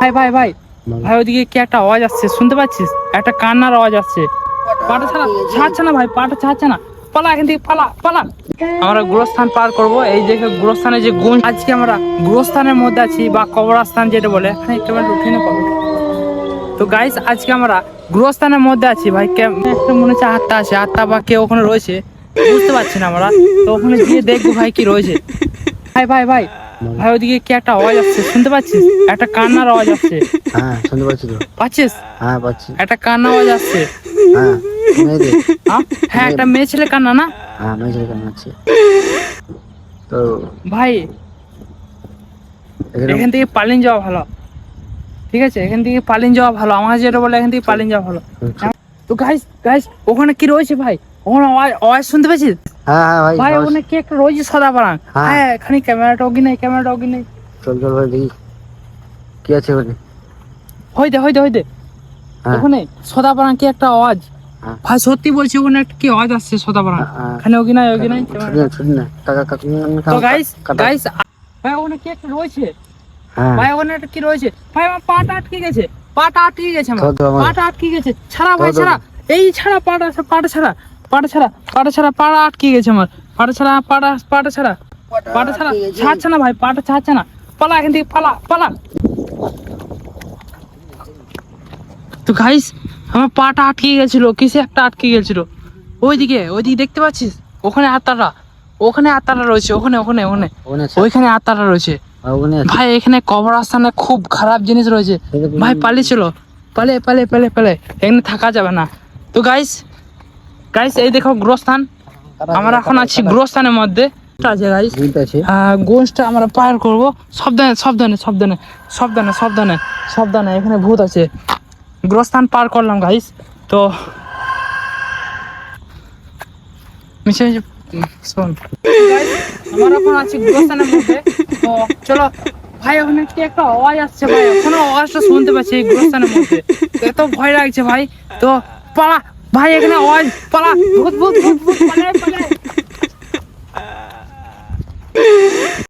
ভাই ভাই ভাই ভাই ওদিকে কি একটা আওয়াজ আসছে, শুনতে পাচ্ছিস? একটা কান্নার আওয়াজ আসছে। পাটা ছাড়ছে না ভাই, পাটা ছাড়ছে না। পালা এখান থেকে, পালা পালা। আমরা গুরস্থান পার করব। এই যে গুরস্থানে যে গুণ, আজকে আমরা গুরস্থানের মধ্যে আছি বা কবরস্থান যেটা বলে, এখানে ক্যামেরা উঠিয়ে না পাবো। তো গাইস আজকে আমরা গুরস্থানের মধ্যে আছি ভাই। একটা মনে হচ্ছে আত্মা আছে, আত্মা বা কেউ ওখানে রয়েছে, বুঝতে পারছি না আমরা। তো ওখানে গিয়ে দেখবো ভাই কি রয়েছে। ভাই ভাই ভাই ভাই ওদিকে কি একটা আওয়াজ আসছে, শুনতে পাচ্ছিস? একটা কান্নার আওয়াজ আসছে। হ্যাঁ শুনতে পাচ্ছি তো। পাচ্ছিস? হ্যাঁ পাচ্ছি। একটা কান্না আওয়াজ আসছে। হ্যাঁ মেয়েদের। হ্যাঁ একটা মেয়ে ছেলে কান্না না? হ্যাঁ মেয়েদের কেমন আছে তো ভাই এখান থেকে পালিয়ে যাওয়া ভালো, ঠিক আছে? এখান থেকে পালিয়ে যাওয়া ভালো, আমার যেটা বলে এখান থেকে পালিয়ে যাওয়া ভালো। তো গাইস গাইস ওখানে কি রয়েছে ভাই? ওখানে আওয়াজ শুনতে পাচ্ছিস? হ্যাঁ হ্যাঁ ভাই ভাই ওখানে কি একটা রয়েছে সাদা পাড়া। হ্যাঁ। হ্যাঁ এখানে ক্যামেরাটা ওগি নাই, ক্যামেরাটা ওগি নাই। চল চল ভাই দেখি কি আছে ওখানে। হইতে হ্যাঁ। ওখানে সদা পাড়া কি একটা আওয়াজ। হ্যাঁ। ভাই সত্যি বলছি ওখানে একটা কি আওয়াজ আসছে সদা পাড়া। হ্যাঁ। এখানে ওগি নাই ছুটি না কাকা কাকা। তো গাইস গাইস ভাই ওখানে কি একটা রয়েছে। হ্যাঁ ভাই ওখানে একটা কি রয়েছে ভাই, আমার পাটা আটকে গেছে, পাটা আটকে গেছে আমার, পাটা আটকে গেছে। ছাড়া ভাই ছাড়া, এই ছাড়া পাটা, পাটা ছাড়া, পাটা ছাড়া, পাটা ছাড়া, পাটা আটকে গেছে আমার। পাটা ছাড়া, পাটা ছাড়া, পাটা ছাড়া ছাড়ছে না ভাই, পাটা ছাড়ছে না। পালা এখান থেকে, পালা পালা। তো গাইস আমার পাটা আটকে গেছিল, কিসে একটা আটকে গেছিল। ওইদিকে দেখতে পাচ্ছিস? ওখানে আত্মাটা রয়েছে, ওখানে ওইখানে আত্মাটা রয়েছে ভাই। এখানে কবরস্থানে খুব খারাপ জিনিস রয়েছে ভাই, পালিয়ে চলো, পালে এখানে থাকা যাবে না। তো গাইস এই দেখো গুরস্থান, আমরা এখন আছি গুরস্থানের মধ্যে আছে গাইস। গোষ্ঠটা আমরা পার করবো। সাবধানে এখানে ভূত আছে। গুরস্থান পার করলাম গাইস। তো শোন আমরা এখন আছি গুরস্থানের মধ্যে। তো চলো ভাই, ওখানে কি একটা আওয়াজ আসছে ভাই, ওখানে আওয়াজটা শুনতে পাচ্ছি এই গুরস্থানের মধ্যে। এত ভয় লাগছে ভাই। তো পালা ভাই, এখানে আওয়াজ, পালা, ভূত, পালাই।